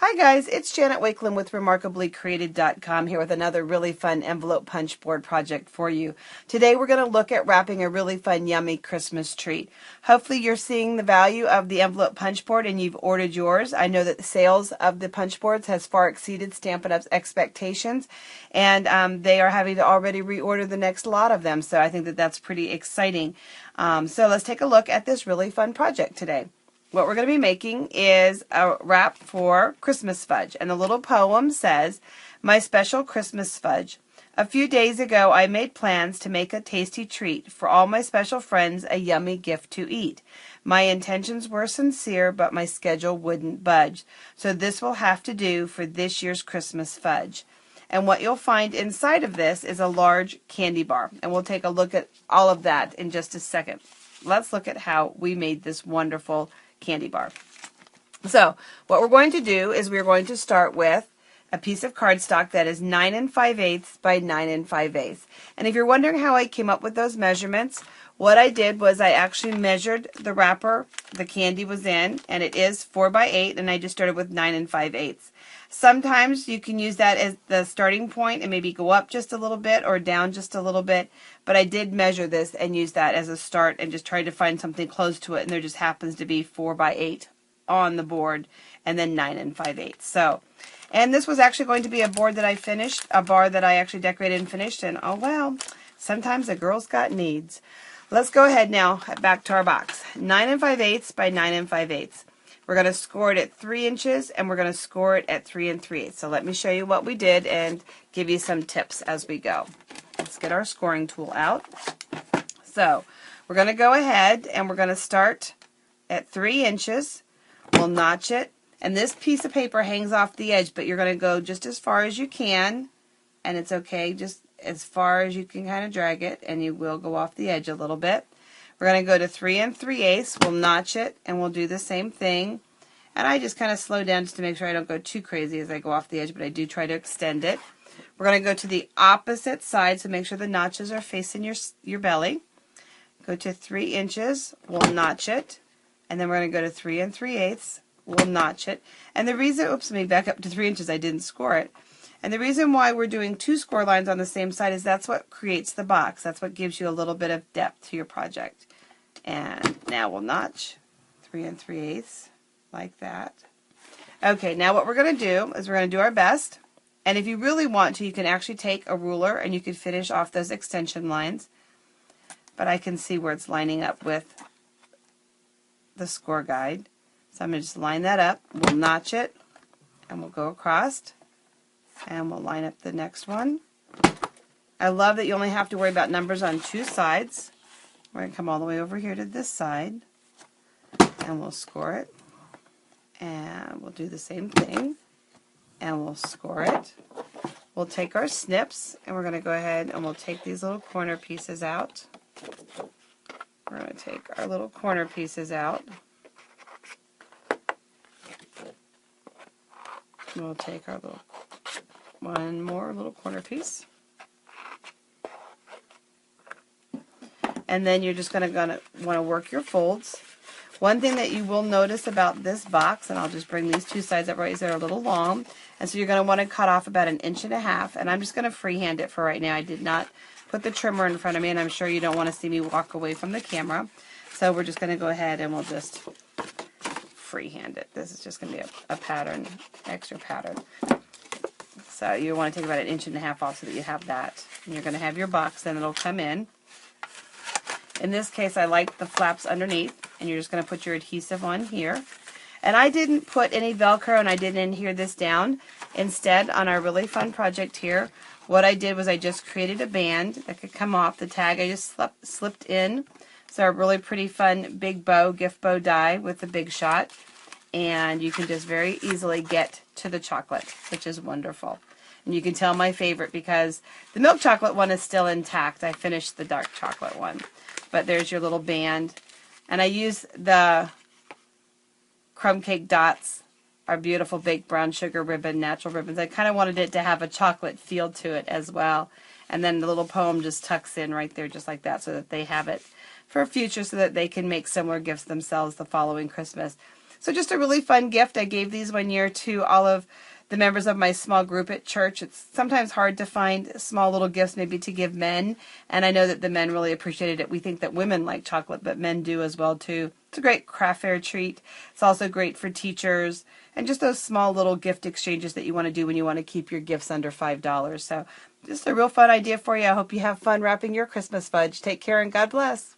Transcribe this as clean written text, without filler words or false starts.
Hi guys, it's Janet Wakeland with RemarkablyCreated.com here with another really fun envelope punch board project for you. Today we're going to look at wrapping a really fun, yummy Christmas treat. Hopefully you're seeing the value of the envelope punch board and you've ordered yours. I know that the sales of the punch boards has far exceeded Stampin' Up's expectations, and they are having to already reorder the next lot of them, so I think that that's pretty exciting. So let's take a look at this really fun project today. What we're going to be making is a wrap for Christmas fudge. And the little poem says, "My special Christmas fudge. A few days ago I made plans to make a tasty treat for all my special friends, a yummy gift to eat. My intentions were sincere, but my schedule wouldn't budge. So this will have to do for this year's Christmas fudge." And what you'll find inside of this is a large candy bar. And we'll take a look at all of that in just a second. Let's look at how we made this wonderful candy bar. So what we're going to do is we're going to start with a piece of cardstock that is 9 5/8 by 9 5/8. And if you're wondering how I came up with those measurements, what I did was I actually measured the wrapper the candy was in, and it is 4 by 8, and I just started with 9 5/8. Sometimes you can use that as the starting point and maybe go up just a little bit or down just a little bit, but I did measure this and use that as a start and just tried to find something close to it, and there just happens to be 4 by 8 on the board and then 9 5/8. So, and this was actually going to be a board that I finished, a bar that I actually decorated and finished, and oh well, sometimes a girl's got needs. Let's go ahead now, back to our box. 9 5/8 by 9 5/8. We're going to score it at 3 inches, and we're going to score it at 3 3/8. So let me show you what we did and give you some tips as we go. Let's get our scoring tool out. So we're going to go ahead and we're going to start at 3 inches. We'll notch it, and this piece of paper hangs off the edge, but you're going to go just as far as you can, and it's okay, just as far as you can kind of drag it, and you will go off the edge a little bit. We're going to go to 3 3/8. We'll notch it, and we'll do the same thing. And I just kind of slow down just to make sure I don't go too crazy as I go off the edge, but I do try to extend it. We're going to go to the opposite side, so make sure the notches are facing your belly. Go to 3 inches. We'll notch it. And then we're going to go to 3 3/8. We'll notch it. And the reason, oops, let me back up to 3 inches. I didn't score it. And the reason why we're doing 2 score lines on the same side is that's what creates the box. That's what gives you a little bit of depth to your project. And now we'll notch 3 3/8 like that. Okay, now what we're going to do is we're going to do our best. And if you really want to, you can actually take a ruler and you can finish off those extension lines. But I can see where it's lining up with the score guide. So I'm going to just line that up. We'll notch it and we'll go across. And we'll line up the next one. I love that you only have to worry about numbers on 2 sides. We're going to come all the way over here to this side, and we'll score it. And we'll do the same thing, and we'll score it. We'll take our snips, and we're going to go ahead and we'll take these little corner pieces out. We're going to take our little corner pieces out. We'll take our little one more little corner piece. And then you're just going to want to work your folds. One thing that you will notice about this box, and I'll just bring these 2 sides up right, is they're a little long. And so you're going to want to cut off about 1.5 inches. And I'm just going to freehand it for right now. I did not put the trimmer in front of me, and I'm sure you don't want to see me walk away from the camera. So we're just going to go ahead and we'll just freehand it. This is just going to be a pattern, extra pattern. So you want to take about 1.5 inches off so that you have that. And you're going to have your box, then it'll come in. In this case, I like the flaps underneath, and you're just going to put your adhesive on here. And I didn't put any Velcro, and I didn't adhere this down. Instead, on our really fun project here, what I did was I just created a band that could come off. The tag I just slipped in. So a really pretty fun big bow, gift bow die with the Big Shot. And you can just very easily get to the chocolate, which is wonderful. And you can tell my favorite because the milk chocolate one is still intact. I finished the dark chocolate one. But there's your little band. And I use the crumb cake dots, our beautiful baked brown sugar ribbon, natural ribbons. I kind of wanted it to have a chocolate feel to it as well. And then the little poem just tucks in right there just like that so that they have it for future so that they can make similar gifts themselves the following Christmas. So just a really fun gift. I gave these one year to all of the members of my small group at church. It's sometimes hard to find small little gifts maybe to give men, and I know that the men really appreciated it. We think that women like chocolate, but men do as well too. It's a great craft fair treat. It's also great for teachers and just those small little gift exchanges that you want to do when you want to keep your gifts under $5. So just a real fun idea for you. I hope you have fun wrapping your Christmas fudge. Take care and God bless.